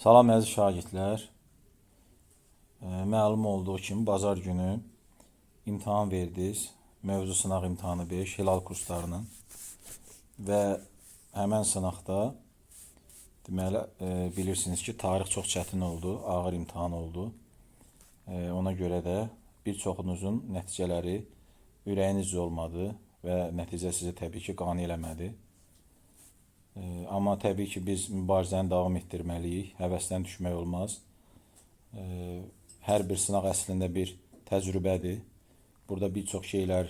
Salam əziz şagirdlər. Məlum olduğu kimi bazar günü imtahan verdiniz. Mövzu sınaq imtahanı 5 Hilal kurslarının və həmən sınaqda deməli bilirsiniz ki, tarix çox çətin oldu, ağır imtahan oldu. Ona görə də bir çoxunuzun nəticələri ürəyinizcə olmadı və nəticə sizi təbii ki, qane eləmədi. Amma təbii ki, biz mübarizəni davam etdirməliyik, həvəsdən düşmək olmaz. Hər bir sınaq əslində bir təcrübədir. Burada bir çox şeylər,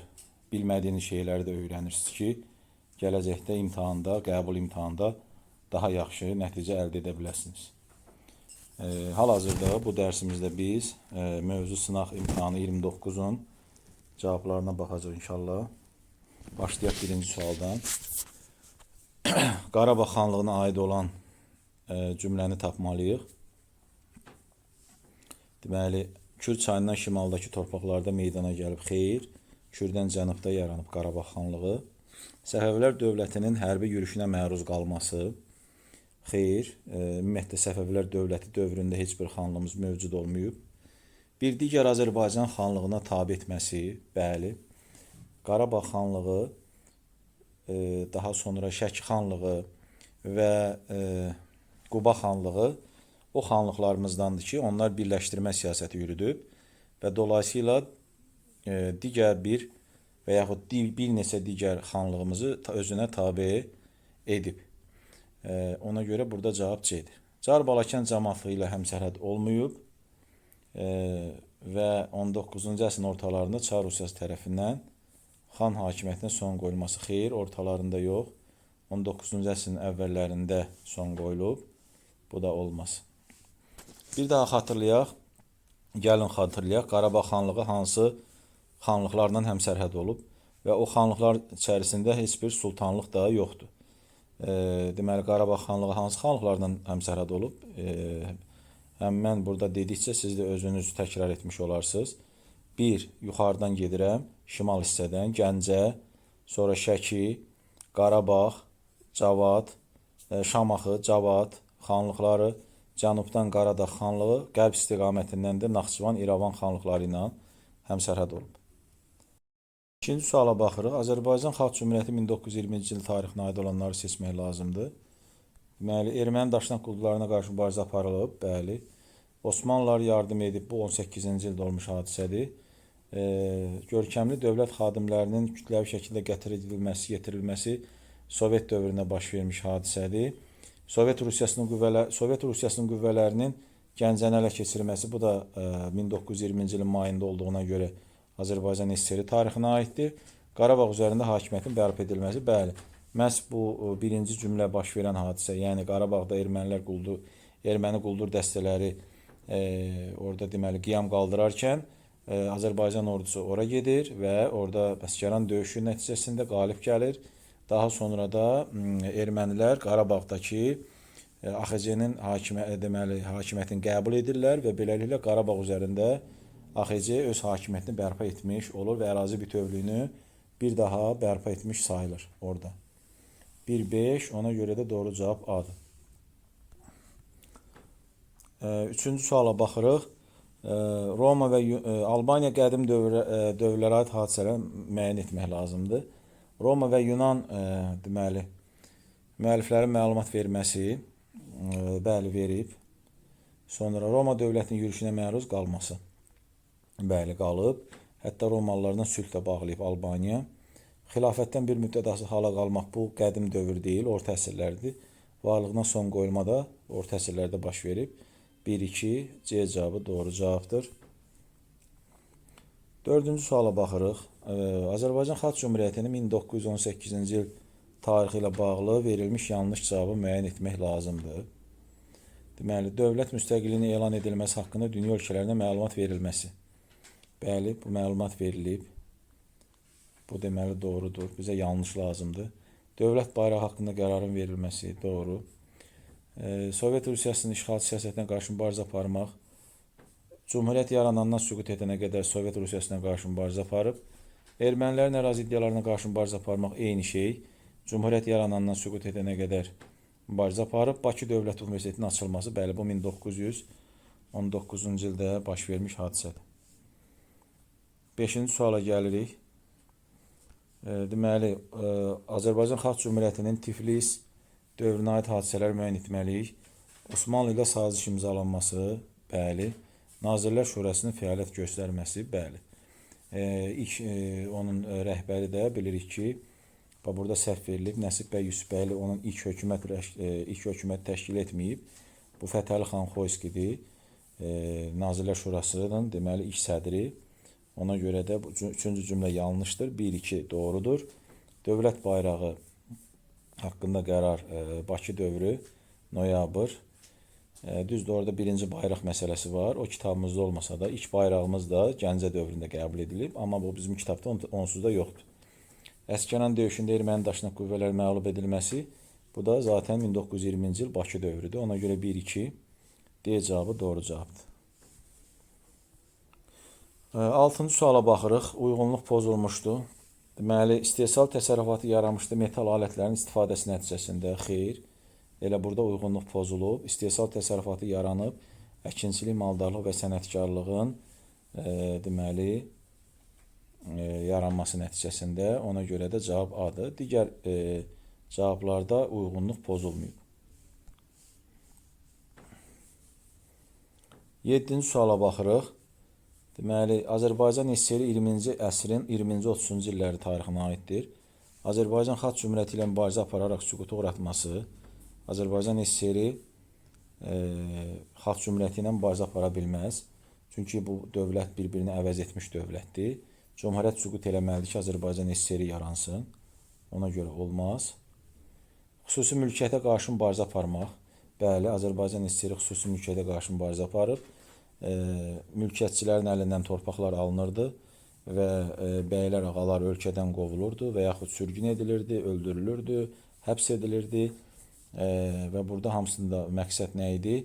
bilmədiyiniz şeyləri də öyrənirsiniz ki, gələcəkdə imtahanda, qəbul imtahanda daha yaxşı nəticə əldə edə biləsiniz. Hal-hazırda bu dərsimizdə biz mövzu sınaq imtahanı 29-un cavablarına baxacağıq inşallah. Başlayaq birinci sualdan. Qarabağ xanlığına aid olan cümləni tapmalıyıq. Deməli, Kür çayından şimaldakı torpaqlarda meydana gəlib xeyr, Kürdən cənubda yaranıb Qarabağ xanlığı. Səfəvilər dövlətinin hərbi yürüşünə məruz qalması, xeyr, ümumiyyətlə Səfəvilər dövləti dövründə heç bir xanlığımız mövcud olmayıb. Bir digər Azərbaycan xanlığına tabe etməsi, bəli, Qarabağ xanlığı, daha sonra Şəki xanlığı və Quba xanlığı o xanlıqlarımızdandır ki, onlar birləşdirmə siyasəti yürüdüb və dolayısıyla digər bir və yaxud bir neçə digər xanlığımızı özünə tabe edib. Ona görə burada cavab C-dir. Çar Balakən cəmaatlığı ilə həmsərhəd olmayıb və 19-cu əsrin ortalarında Çar Rusiyası tərəfindən xan hakimiyyətinə son qoyulması xeyr, ortalarında yox, 19-cu əsrin əvvəllərində son qoyulub. Bu da olmaz. Bir daha xatırlayaq, gəlin xatırlayaq, Qarabağ xanlığı hansı xanlıqlarla həmsərhəd olub və o xanlıqlar içərisində heç bir sultanlıq da yoxdur. Deməli, Qarabağ xanlığı hansı xanlıqlarla həmsərhəd olub? Mən burada dedikcə siz də özünüz təkrar etmiş olarsınız. Bir, yuxarıdan gedirəm, şimal hissədən, Gəncə, sonra Şəki, Qarabağ, Cavad, Şamaxı, Cavad xanlıqları, cənubdan Qaradağ xanlığı, qərb istiqamətindən də Naxçıvan, İrəvan xanlıqları ilə həmsərhəd olub. İkinci suala baxırıq. Azərbaycan Xalq Cümhuriyyəti 1920-ci il tarixinə aid olanları seçmək lazımdır. Deməli, erməni daşnaq qulluqlarına qarşı mübarizə aparılıb, bəli. Osmanlılar yardım edib, bu 18-ci ildə olmuş hadisədir. Görkəmli dövlət xadimlərinin kütləvi şəkildə yetirilməsi Sovet dövründə baş vermiş hadisədir. Sovet Rusiyasının qüvvələrinin Gəncəni ələ keçirməsi, bu da 1920-ci ilin mayında olduğuna görə Azərbaycan SSR tarixinə aiddir. Qarabağ üzərində hakimiyyətin bərpa edilməsi, bəli, məhz bu birinci cümlə baş verən hadisə, yəni Qarabağda erməni quldur dəstələri orada deməli qiyam qaldırarkən Azərbaycan ordusu ora gedir və orada Bəskəran döyüşü nəticəsində qalib gəlir. Daha sonra da ermənilər Qarabağdakı AXC-nin hakimiyyətini qəbul edirlər və beləliklə Qarabağ üzərində AXC öz hakimiyyətini bərpa etmiş olur və ərazi bütövlüyünü bir daha bərpa etmiş sayılır orada. 1-5, ona görə də doğru cavab A-dır. Üçüncü suala baxırıq. Roma və Albaniya qədim dövrlərə aid hadisələri müəyyən etmək lazımdır. Roma və Yunan deməli müəlliflərin məlumat verməsi, bəli, verib. Sonra Roma dövlətinin yürüşünə məruz qalması, bəli, qalıb. Hətta Romalılarla sülh də bağlayıb Albaniya. Xilafətdən bir müddət asılı hala qalmaq bu qədim dövr deyil, orta əsrlərdir. Varlığına son qoyulma da orta əsrlərdə baş verib. 1-2, C cavabı doğru cavabdır. Dördüncü suala baxırıq. Azərbaycan Xalq Cümhuriyyətinin 1918-ci il tarixi ilə bağlı verilmiş yanlış cavabı müəyyən etmək lazımdır. Deməli, dövlət müstəqilliyinin elan edilməsi haqqında dünya ölkələrinə məlumat verilməsi. Bəli, bu məlumat verilib. Bu deməli doğrudur. Bizə yanlış lazımdır. Dövlət bayrağı haqqında qərarın verilməsi doğru. Sovet Rusiyasının işğal siyasətinə qarşı mübarizə aparmaq. Cumhuriyyət yaranandan süqut edənə qədər Sovet Rusiyasına qarşı mübarizə aparıb. Ermənilərin ərazi iddialarına qarşı mübarizə aparmaq eyni şey. Cumhuriyyət yaranandan süqut edənə qədər mübarizə aparıb. Bakı Dövlət Universitetinin açılması, bəli, bu 1919-cu ildə baş vermiş hadisədir. 5-ci suala gəlirik. Deməli, Azərbaycan Xalq Cümhuriyyətinin Tiflis dövrünə aid hadisələr müəyyən etməliyik. Osmanlı ilə saziş imzalanması, bəli. Nazirlər Şurasının fəaliyyət göstərməsi, bəli. Onun rəhbəri də bilirik ki, burada səhv verilib. Nəsib bəy Yusufbəyli onun ilk hökumət təşkil etməyib. Bu Fətəli xan Xoyskidir. Nazirlər Şurasının deməli ilk sədri. Ona görə də bu üçüncü cümlə yanlışdır. 1-2 doğrudur. Dövlət bayrağı haqqında qərar Bakı dövrü, noyabr. Düzdür, orada birinci bayraq məsələsi var. O kitabımızda olmasa da ilk bayrağımız da Gəncə dövründə qəbul edilib. Amma bu bizim kitabda onsuz da yoxdur. Əsgəran döyüşündə erməni daşnaq qüvvələr məğlub edilməsi. Bu da zaten 1920-ci il Bakı dövrüdür. Ona görə 1-2 D cavabı doğru cavabdır. 6-cı suala baxırıq. Uyğunluq pozulmuşdur. Deməli, istehsal təsərrüfatı yaranmışdı metal alətlərin istifadəsi nəticəsində. Xeyr. Elə burada uyğunluq pozulub. İstehsal təsərrüfatı yaranıb. Əkinçilik, maldarlıq və sənətkarlığın deməli yaranması nəticəsində. Ona görə də cavab A-dır. Digər cavablarda uyğunluq pozulmayıb. 7-ci suala baxırıq. Deməli, Azərbaycan SSR 20-ci əsrin 20-30-cu illəri tarixinə aiddir. Azərbaycan Xalq Cümhuriyyəti ilə mübarizə apararaq süquta uğratması. Azərbaycan SSR Xalq Cümhuriyyəti ilə mübarizə apara bilməz. Çünki bu dövlət bir-birini əvəz etmiş dövlətdir. Cümhuriyyət süqut eləməlidir ki, Azərbaycan SSR yaransın. Ona görə olmaz. Xüsusi mülkiyyətə qarşı mübarizə aparmaq. Bəli, Azərbaycan SSR xüsusi mülkiyyətə qarşı mübarizə aparıb. Mülkiyyətçilərin əlindən torpaqlar alınırdı və bəylər, ağalar ölkədən qovulurdu və yaxud sürgün edilirdi, öldürülürdü, həbs edilirdi və burada hamısında məqsəd nə idi?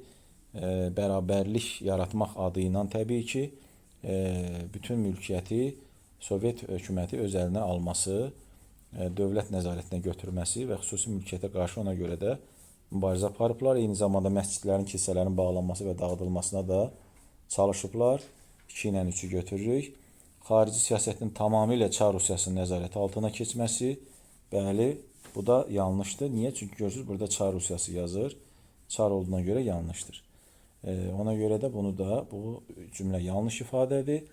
Bərabərlik yaratmaq adı ilə təbii ki, bütün mülkiyyəti Sovet hökuməti öz əlinə alması, dövlət nəzarətinə götürməsi və xüsusi mülkiyyətə qarşı ona görə də mübarizə aparıblar. Eyni zamanda məscidlərin, kilsələrin bağlanması və dağıdılmasına da çalışıblar. 2 ilə 3-ü götürürük. Xarici siyasətin tamamilə Çar Rusiyasının nəzarəti altına keçməsi. Bəli, bu da yanlışdır. Niyə? Çünki görürsünüz, burada Çar Rusiyası yazır. Çar olduğuna görə yanlışdır. Ona görə də bunu da, bu cümlə yanlış ifadədir.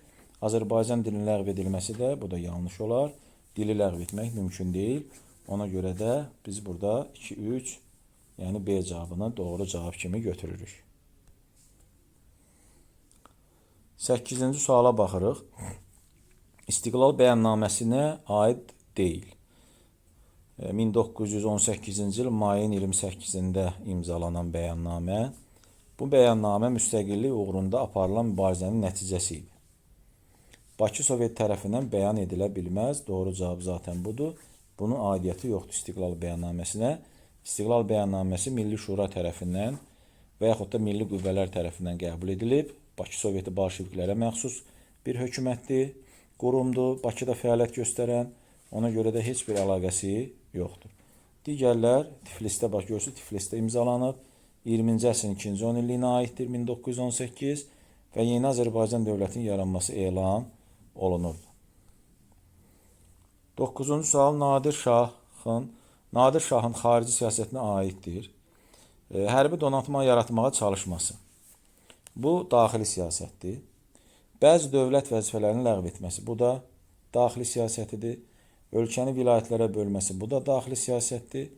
Azərbaycan dilinin ləğv edilməsi də, bu da yanlış olar. Dili ləğv etmək mümkün deyil. Ona görə də biz burada 2-3, yəni B cavabını doğru cavab kimi götürürük. 8-ci suala baxırıq. İstiqlal bəyannaməsinə aid deyil. 1918-ci il mayın 28-də imzalanan bəyannamə. Bu bəyannamə müstəqillik uğrunda aparılan mübarizənin nəticəsi idi. Bakı Sovet tərəfindən bəyan edilə bilməz. Doğru cavab zaten budur. Bunun aidiyyəti yoxdur İstiqlal bəyannaməsinə. İstiqlal bəyannaməsi Milli Şura tərəfindən və yaxud da milli qüvvələr tərəfindən qəbul edilib. Bakı Soveti bolşeviklərə məxsus bir hökumətdir, qurumdur, Bakıda fəaliyyət göstərən, ona görə də heç bir əlaqəsi yoxdur. Digərlər Tiflisdə, bax görürsünüz, Tiflisdə imzalanıb, 20-ci əsrin 2-ci 10 illiyinə aiddir 1918 və yeni Azərbaycan dövlətinin yaranması elan olunurdu. 9-cu sual Nadir Şahın xarici siyasətinə aiddir. Hərbi donanma yaratmağa çalışması. Bu, daxili siyasətdir. Bəzi dövlət vəzifələrini ləğv etməsi, bu da daxili siyasətidir. Ölkəni vilayətlərə bölməsi, bu da daxili siyasətdir.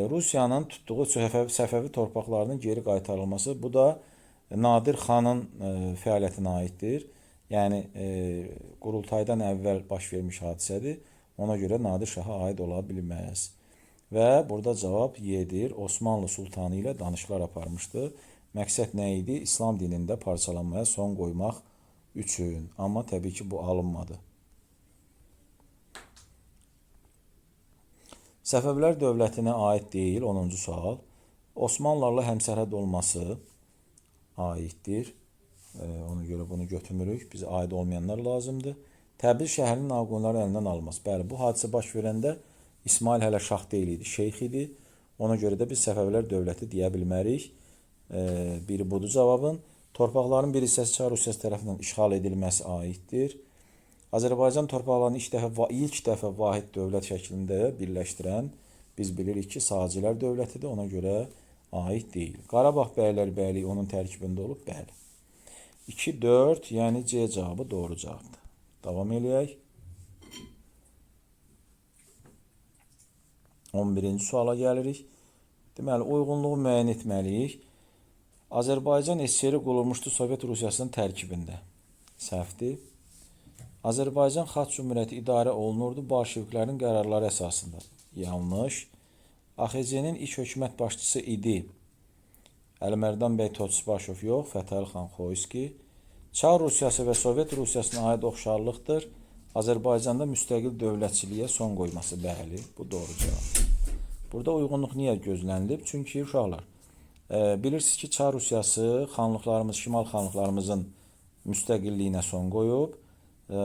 Rusiyanın tutduğu Səfəvi torpaqlarının geri qaytarılması, bu da Nadir xanın fəaliyyətinə aiddir. Yəni, qurultaydan əvvəl baş vermiş hadisədir. Ona görə Nadir Şaha aid ola bilməz. Və burada cavab Y-dir. Osmanlı sultanı ilə danışıqlar aparmışdı. Məqsəd nə idi? İslam dinində parçalanmaya son qoymaq üçün. Amma təbii ki, bu alınmadı. Səfəvilər dövlətinə aid deyil, 10-cu sual. Osmanlılarla həmsərhəd olması aiddir. Ona görə bunu götürmürük. Bizə aid olmayanlar lazımdır. Təbriz şəhərinin Ağqoyunların əlindən alınması. Bəli, bu hadisə baş verəndə İsmail hələ şah deyil idi, şeyx idi. Ona görə də biz Səfəvilər dövləti deyə bilmərik. Biri budur cavabın. Torpaqların bir hissəsi Çar Rusiyası tərəfindən işğal edilməsi aiddir. Azərbaycan torpaqlarını ilk dəfə vahid dövlət şəklində birləşdirən biz bilirik ki, Sacilər dövlətidir, ona görə aid deyil. Qarabağ bəylərbəyliyi onun tərkibində olub, bəli. 2, 4, yəni C cavabı doğru cavabdır. Davam eləyək. 11-ci suala gəlirik. Deməli, uyğunluğu müəyyən etməliyik. Azərbaycan SSR qurulmuşdu Sovet Rusiyasının tərkibində. Səhvdir. Azərbaycan Xalq Cümhuriyyəti idarə olunurdu bolşeviklərin qərarları əsasında. Yanlış. AXC-nin ilk hökumət başçısı idi. Əlimərdan bəy Tocbaşov yox, Fətəli xan Xoyski. Çar Rusiyası və Sovet Rusiyasına aid oxşarlıqdır. Azərbaycanda müstəqil dövlətçiliyə son qoyması, bəli, bu doğru cavab. Burada uyğunluq niyə gözlənilib? Çünki uşaqlar, bilirsiniz ki, Çar Rusiyası şimal xanlıqlarımızın müstəqilliyinə son qoyub.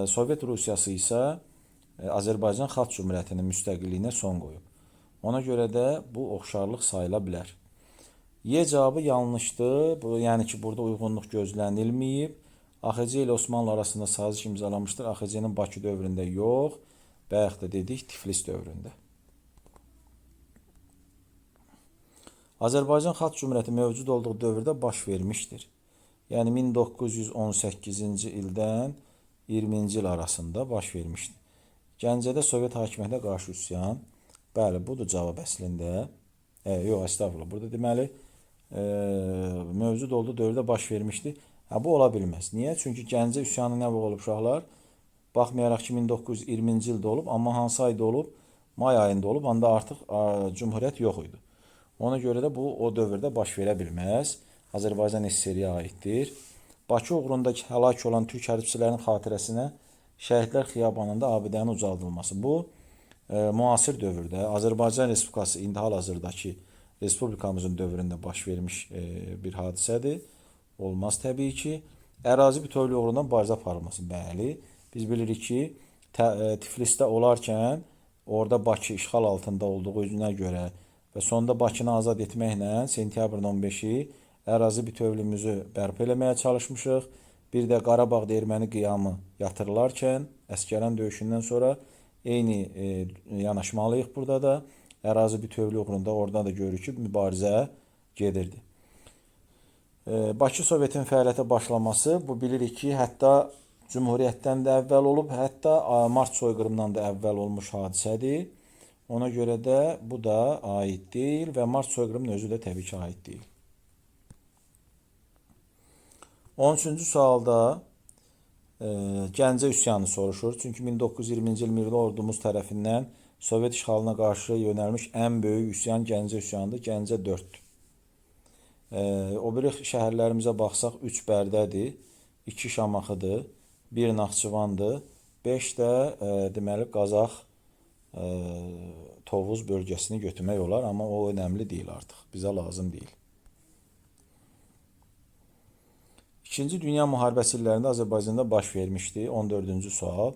Sovet Rusiyası isə Azərbaycan Xalq Cümhuriyyətinin müstəqilliyinə son qoyub. Ona görə də bu oxşarlıq sayıla bilər. Y cavabı yanlışdır. Yəni ki, burada uyğunluq gözlənilməyib. AXC ilə Osmanlı arasında saziş imzalamışdır. AXC-nin Bakı dövründə yox, bayaq da dedik, Tiflis dövründə. Azərbaycan Xalq Cümhuriyyəti mövcud olduğu dövrdə baş vermişdir. Yəni 1918-ci ildən 20-ci il arasında baş vermişdir. Gəncədə Sovet hakimiyyətinə qarşı üsyan. Bəli, budur cavab əslində. Yox, estağfurullah. Burada deməli, mövcud olduğu dövrdə baş vermişdi. Bu ola bilməz. Niyə? Çünki Gəncə üsyanı nə olub uşaqlar? Baxmayaraq ki, 1920-ci ildə olub, amma hansı ayda olub? May ayında olub, anda artıq Cümhuriyyət yox idi. Ona görə də bu o dövrdə baş verə bilməz. Azərbaycan SSR-yə aiddir. Bakı uğrunda həlak olan türk hərbçilərinin xatirəsinə Şəhidlər Xiyabanında abidənin ucaldılması. Bu, müasir dövrdə Azərbaycan Respublikası indi hal-hazırdakı Respublikamızın dövründə baş vermiş bir hadisədir. Olmaz təbii ki. Ərazi bütövlüyü uğrunda mübarizə aparılması. Bəli, biz bilirik ki, Tiflisdə olarkən orada Bakı işğal altında olduğu üzünə görə və sonda Bakını azad etməklə sentyabrın 15-i ərazi bütövlüyümüzü bərpa eləməyə çalışmışıq. Bir də Qarabağda erməni qiyamı yatırılarkən, Əsgəran döyüşündən sonra eyni yanaşmalıyıq burada da. Ərazi bütövlüyü uğrunda orada da görürük ki, mübarizə gedirdi. Bakı Sovetin fəaliyyətə başlaması, bu bilirik ki, hətta Cümhuriyyətdən də əvvəl olub, hətta Mart soyqırımından da əvvəl olmuş hadisədir. Ona görə də bu da aid deyil və Mart soyqırımının özü də təbii ki, aid deyil. 13-cü sualda Gəncə üsyanı soruşur. Çünki 1920-ci il Milli Ordumuz tərəfindən Sovet işğalına qarşı yönəlmiş ən böyük üsyan Gəncə üsyanıdır. Gəncə 4-dür. O biri şəhərlərimizə baxsaq 3 Bərdədir, 2 Şamaxıdır, 1 Naxçıvandır, 5 də deməli Qazax Tovuz bölgəsini götürmək olar, amma o önəmli deyil artıq, bizə lazım deyil. İkinci Dünya Müharibəsi illərində Azərbaycanda baş vermişdi. 14-cü sual.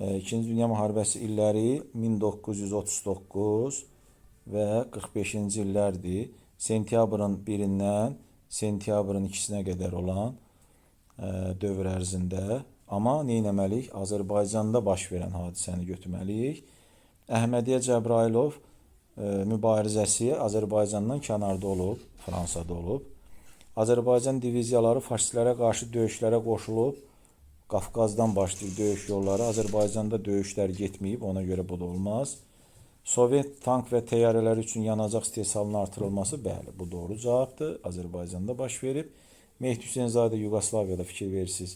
İkinci Dünya Müharibəsi illəri 1939 və 45-ci illərdir. Sentyabrın 1-dən sentyabrın 2-sinə qədər olan dövr ərzində. Amma neynəməliyik? Azərbaycanda baş verən hadisəni götürməliyik. Əhmədiyyə Cəbrailov mübarizəsi Azərbaycandan kənarda olub, Fransada olub. Azərbaycan diviziyaları faşistlərə qarşı döyüşlərə qoşulub. Qafqazdan başlayıb döyüş yolları. Azərbaycanda döyüşlər getməyib, ona görə bu da olmaz. Sovet tank və təyyarələri üçün yanacaq istehsalının artırılması, bəli, bu doğru cavabdır. Azərbaycanda baş verib. Mehdi Hüseynzadə Yugoslaviyada fikir verirsiniz,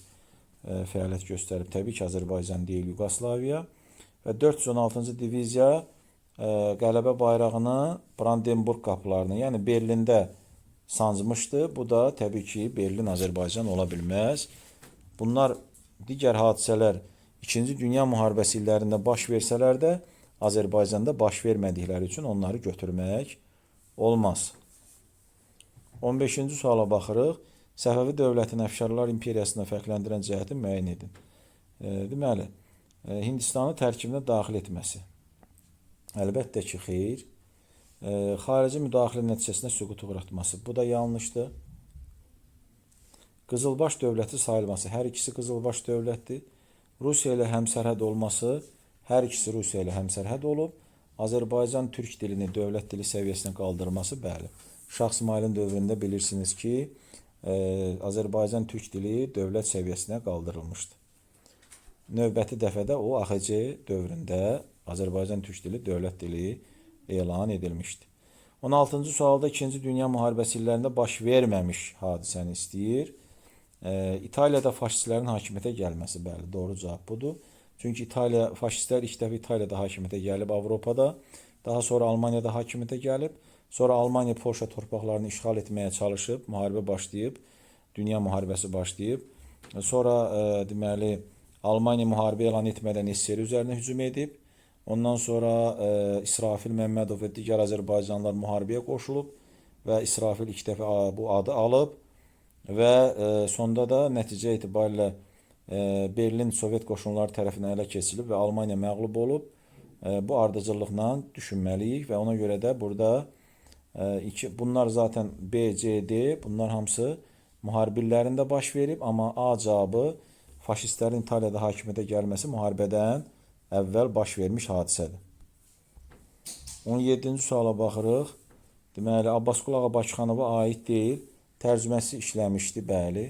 fəaliyyət göstərib. Təbii ki, Azərbaycan deyil, Yugoslaviya. Və 416-cı diviziya qələbə bayrağını Brandenburg qapılarını, yəni Berlində sancmışdı. Bu da təbii ki, Berlin Azərbaycan ola bilməz. Bunlar digər hadisələr 2-ci Dünya Müharibəsi illərində baş versələr də Azərbaycanda baş vermədikləri üçün onları götürmək olmaz. 15-ci suala baxırıq. Səfəvi dövlətinin Əfşarlar imperiyasına fərqləndirən cəhəti müəyyən edin. Deməli, Hindistanı tərkibinə daxil etməsi. Əlbəttə ki, xeyr. Xarici müdaxilə nəticəsində süqut uğratması. Bu da yanlışdır. Qızılbaş dövləti sayılması. Hər ikisi Qızılbaş dövlətdir. Rusiya ilə həmsərhəd olması. Hər ikisi Rusiya ilə həmsərhəd olub. Azərbaycan türk dilini dövlət dili səviyyəsinə qaldırması, bəli. Şah İsmayılın dövründə bilirsiniz ki, Azərbaycan türk dili dövlət səviyyəsinə qaldırılmışdı. Növbəti dəfədə o AXC dövründə Azərbaycan türk dili dövlət dili elan edilmişdi. 16-cı sualda 2-ci Dünya müharibəsi illərində baş verməmiş hadisəni istəyir. İtaliyada faşistlərin hakimiyyətə gəlməsi, bəli, doğru cavab budur. Çünki faşistlər ilk dəfə İtaliyada hakimiyyətə gəlib Avropada, daha sonra Almaniyada hakimiyyətə gəlib, sonra Almaniya Polşa torpaqlarını işğal etməyə çalışıb, müharibə başlayıb, Dünya müharibəsi başlayıb. Sonra deməli Almaniya müharibə elan etmədən SSR üzərinə hücum edib. Ondan sonra İsrafil Məmmədov və digər Azərbaycanlılar müharibəyə qoşulub və İsrafil ilk dəfə bu adı alıb və sonda da nəticə etibarilə Berlin Sovet qoşunları tərəfindən ələ keçirilib və Almaniya məğlub olub. Bu ardıcıllıqla düşünməliyik və ona görə də burada bunlar zaten B, C, D, bunlar hamısı müharibə illərində baş verib, amma A cavabı faşistlərin İtaliyada hakimiyyətə gəlməsi müharibədən əvvəl baş vermiş hadisədir. 17-ci suala baxırıq. Deməli, Abbasqulu Ağa Bakıxanova aid deyil. Tərcüməsi işləmişdi, bəli,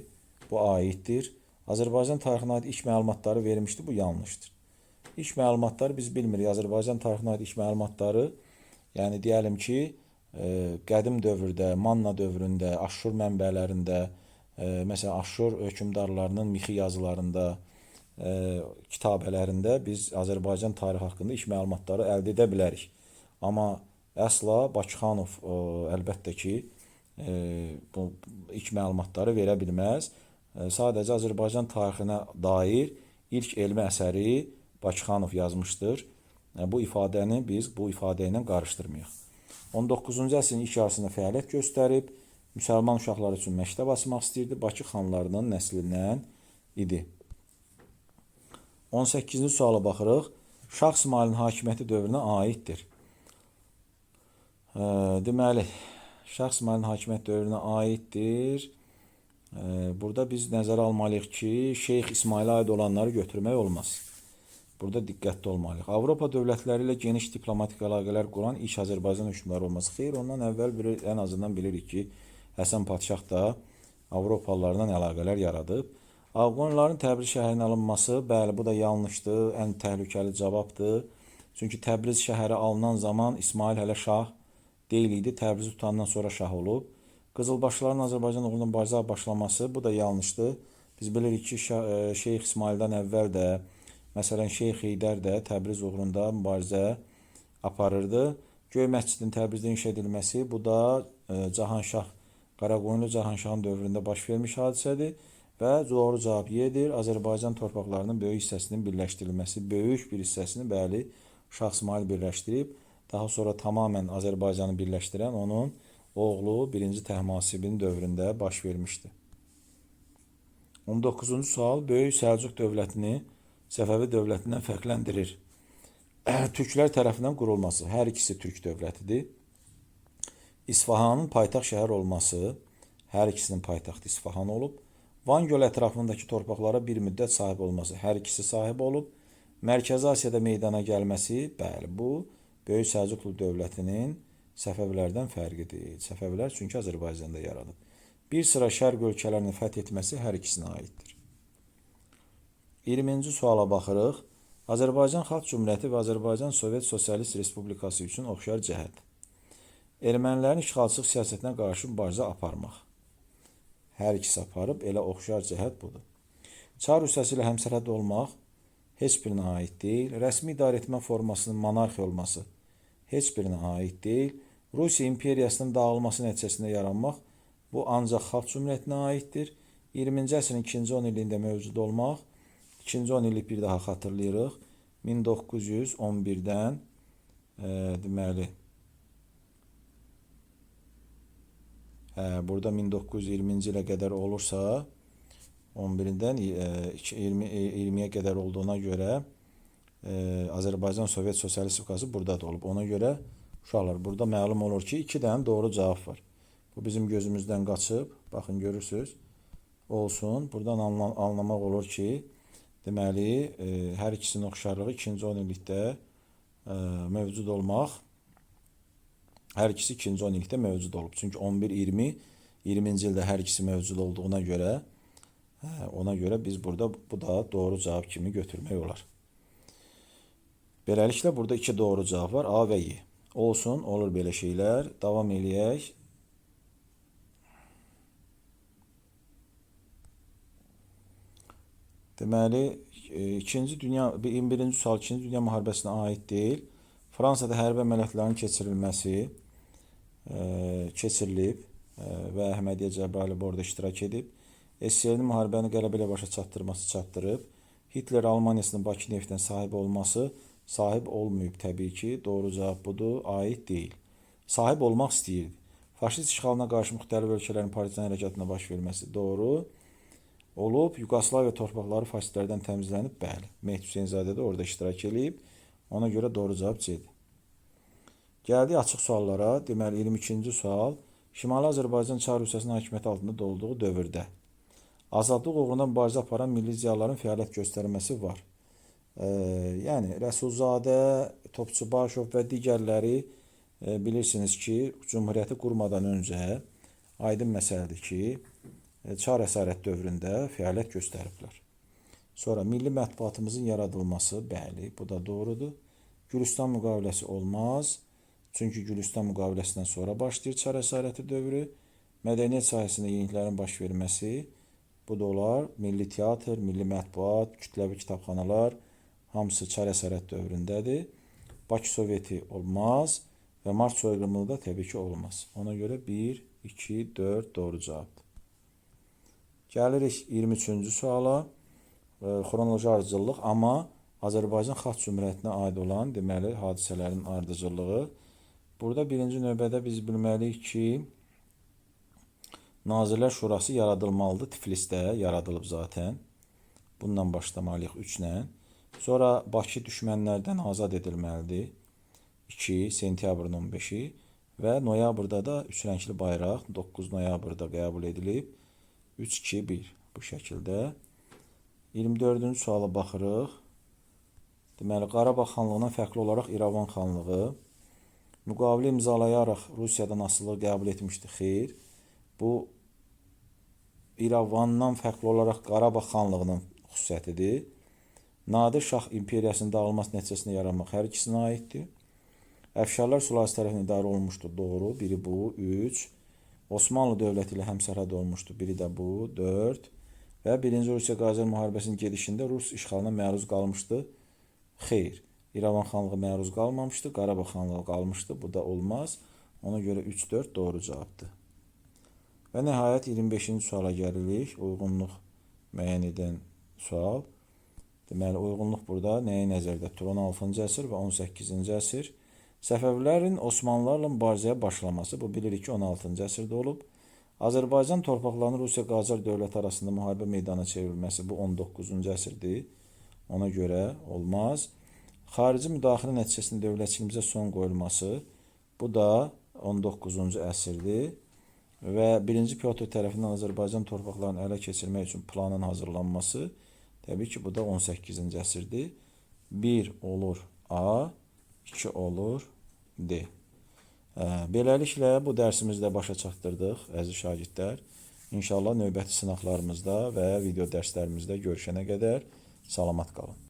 bu aiddir. Azərbaycan tarixinə aid ilk məlumatları vermişdi, bu yanlışdır. İlk məlumatları biz bilmirik. Azərbaycan tarixinə aid ilk məlumatları, yəni deyəlim ki, qədim dövrdə, Manna dövründə, Aşşur mənbələrində, məsələn, Aşşur hökmdarlarının mixi yazılarında, kitabələrində biz Azərbaycan tarixi haqqında ilk məlumatları əldə edə bilərik. Amma əsla Bakıxanov əlbəttə ki, bu ilk məlumatları verə bilməz. Sadəcə Azərbaycan tarixinə dair ilk elmi əsəri Bakıxanov yazmışdır. Bu ifadəni biz bu ifadə ilə qarışdırmayaq. 19-cu əsrin ilk yarısında fəaliyyət göstərib, müsəlman uşaqları üçün məktəb açmaq istəyirdi, Bakı xanlarının nəslindən idi. 18-ci suala baxırıq. Şah İsmayılın hakimiyyəti dövrünə aiddir. Deməli, Şah İsmayılın hakimiyyət dövrünə aiddir. Burada biz nəzərə almalıyıq ki, Şeyx İsmailə aid olanları götürmək olmaz. Burada diqqətli olmalıyıq. Avropa dövlətləri ilə geniş diplomatik əlaqələr quran ilk Azərbaycan hökmdarı olması. Xeyr, ondan əvvəl ən azından bilirik ki, Həsən Padşah da Avropalılarla əlaqələr yaradıb. Ağqoyunluların Təbriz şəhərinin alınması, bəli, bu da yanlışdır, ən təhlükəli cavabdır. Çünki Təbriz şəhəri alınan zaman İsmail hələ şah deyil idi, Təbrizi tutandan sonra şah olub. Qızılbaşların Azərbaycan uğrunda mübarizə başlaması, bu da yanlışdır. Biz bilirik ki, Şeyx İsmaildən əvvəl də, məsələn, Şeyx Heydər də Təbriz uğrunda mübarizə aparırdı. Göy məscidin Təbrizdə inşa edilməsi, bu da Cahanşah, Qaraqoyunlu Cahanşahın dövründə baş vermiş hadisədir və doğru cavab Y-dir. Azərbaycan torpaqlarının böyük hissəsinin birləşdirilməsi, böyük bir hissəsini, bəli, Şah İsmail birləşdirib. Daha sonra tamamən Azərbaycanı birləşdirən onun oğlu 1-ci Təhmasibin dövründə baş vermişdi. 19-cu sual Böyük Səlcuq dövlətini Səfəvi dövlətindən fərqləndirir. Türklər tərəfindən qurulması, hər ikisi türk dövlətidir. İsfahanın paytaxt şəhər olması, hər ikisinin paytaxtı İsfahan olub. Van göl ətrafındakı torpaqlara bir müddət sahib olması, hər ikisi sahib olub. Mərkəzi Asiyada meydana gəlməsi, bəli, bu Böyük Səlcuqlu dövlətinin Səfəvilərdən fərqidir. Səfəvilər çünki Azərbaycanda yaradıb. Bir sıra şərq ölkələrini fəth etməsi hər ikisinə aiddir. 20-ci suala baxırıq. Azərbaycan Xalq Cümhuriyyəti və Azərbaycan Sovet Sosialist Respublikası üçün oxşar cəhət. Ermənilərin işğalçılıq siyasətinə qarşı mübarizə aparmaq. Hər ikisi aparıb, elə oxşar cəhət budur. Çar Rusiyası ilə həmsərhəd olmaq heç birinə aid deyil. Rəsmi idarə etmə formasının monarxiya olması heç birinə aid deyil. Rusiya imperiyasının dağılması nəticəsində yaranmaq, bu ancaq Xalq Cümhuriyyətinə aiddir. 20-ci əsrin 2-ci 10 illiyində mövcud olmaq, 2-ci 10 illik bir daha xatırlayırıq. 1911-dən, deməli, burada 1920-ci ilə qədər olursa, 11-dən 20-yə qədər olduğuna görə Azərbaycan Sovet Sosialist Respublikası burada da olub. Ona görə Uşaqlar, burada məlum olur ki, 2 dənə doğru cavab var. Bu bizim gözümüzdən qaçıb. Baxın, görürsünüz. Olsun. Buradan anlamaq olur ki, deməli, hər ikisinin oxşarlığı ikinci 10 illikdə mövcud olmaq. Hər ikisi ikinci 10 illikdə mövcud olub. Çünki 11-20, 20-ci ildə hər ikisi mövcud olduğuna görə biz burada bu da doğru cavab kimi götürmək olar. Beləliklə, burada 2 doğru cavab var. A və Y. Olsun, olur belə şeylər. Davam eləyək. Deməli, 21-ci sual 2-ci Dünya müharibəsinə aid deyil. Fransada hərbi əməliyyatların keçirilib və Əhmədiyyə Cəbrayılov orada iştirak edib. SSR-nin müharibəni qələbə ilə başa çatdırıb. Hitler Almaniyasının Bakı neftinə sahib olmayıb təbii ki. Doğru cavab budur, aid deyil. Sahib olmaq istəyirdi. Faşist işğalına qarşı müxtəlif ölkələrin partizan hərəkatına baş verməsi doğru olub. Yugoslaviya torpaqları faşistlərdən təmizlənib, bəli. Mehdi Hüseynzadə də orada iştirak edib. Ona görə doğru cavab C-dir. Gəldik açıq suallara. Deməli, 22-ci sual. Şimali Azərbaycan Çar Rusiyasının hakimiyyəti altında olduğu dövrdə azadlıq uğruna mübarizə aparan milli ziyalıların fəaliyyət göstərməsi var. Yəni, Rəsulzadə, Topçubaşov və digərləri bilirsiniz ki, Cumhuriyyəti qurmadan öncə aydın məsələdir ki, Çar əsarət dövründə fəaliyyət göstəriblər. Sonra milli mətbuatımızın yaradılması, bəli, bu da doğrudur. Gülüstan müqaviləsi olmaz. Çünki Gülüstan müqaviləsindən sonra başlayır Çar əsarəti dövrü. Mədəniyyət sahəsində yeniliklərin baş verməsi, bu da olar. Milli teatr, milli mətbuat, kütləvi kitabxanalar, hamısı Çar əsarət dövründədir. Bakı Soveti olmaz və Mart soyqırımı da təbii ki olmaz. Ona görə 1, 2, 4 doğru cavabdır. Gəlirik 23-cü suala. Xronoloji ardıcıllıq, amma Azərbaycan Xalq Cümhuriyyətinə aid olan, deməli, hadisələrin ardıcıllığı. Burada birinci növbədə biz bilməliyik ki, Nazirlər Şurası yaradılmalıdır. Tiflisdə yaradılıb zaten. Bundan başlamalıyıq 3-lə. Sonra Bakı düşmənlərdən azad edilməlidir. 2, sentyabrın 15-i və noyabrda da 3 rəngli bayraq 9 noyabrda qəbul edilib. 3, 2, 1 bu şəkildə. 24-cü suala baxırıq. Deməli, Qarabağ xanlığından fərqli olaraq İrəvan xanlığı müqavilə imzalayaraq Rusiyadan asılılığı qəbul etmişdi. Xeyr, bu İrəvandan fərqli olaraq Qarabağ xanlığının xüsusiyyətidir. Nadir Şah imperiyasının dağılması nəticəsində yaranmaq hər ikisinə aiddir. Əfşarlar sülaləsi tərəfindən idarə olunmuşdur. Doğru, biri bu. 3. Osmanlı dövləti ilə həmsərhəd olmuşdur. Biri də bu. 4. Və 1-ci Rusiya-Qacar müharibəsinin gedişində Rus işğalına məruz qalmışdı. Xeyr, İrəvan xanlığı məruz qalmamışdı, Qarabağ xanlığı qalmışdı. Bu da olmaz. Ona görə 3-4 doğru cavabdır. Və nəhayət 25-ci suala gəlirik. Uyğunluq müəyyən edən sual. Deməli, uyğunluq burada nəyə nəzərdə tutur? 16-cı əsr və 18-ci əsr. Səfəvilərin Osmanlılarla mübarizəyə başlaması, bu bilirik ki 16-cı əsrdə olub. Azərbaycan torpaqlarının Rusiya-Qacar dövləti arasında müharibə meydana çevrilməsi, bu 19-cu əsrdir. Ona görə olmaz. Xarici müdaxilə nəticəsində dövlətçiliyimizə son qoyulması, bu da 19-cu əsrdir. Və 1-ci Pyotr tərəfindən Azərbaycan torpaqlarını ələ keçirmək üçün planın hazırlanması, təbii ki, bu da 18-ci əsrdir. 1 olur A, 2 olur D. Beləliklə, bu dərsimizdə başa çatdırdıq, əziz şagirdlər. İnşallah növbəti sınaqlarımızda və video dərslərimizdə görüşənə qədər salamat qalın.